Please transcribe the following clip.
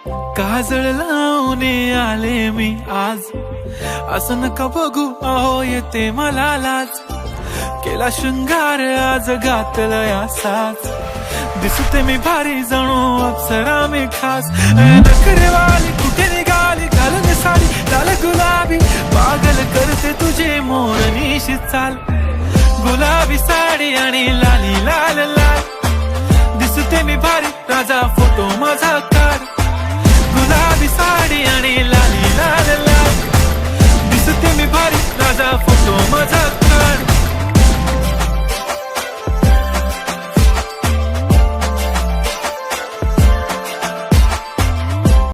काजळ लावून आले मी आज, असं नका बघू अहो येते मला लाज. केला शृंगार आज घातलं या साज, दिसते मी भारी जणू अप्सरा मी खास. नखरेवाली कुठे निघाली घालून साडी लाल गुलाबी, पागल करते तुझे मोरनीशी चाल. गुलाबी साडी आणि लाली लाल लाल, दिसते मी भारी राजा फोटो माझा काढ.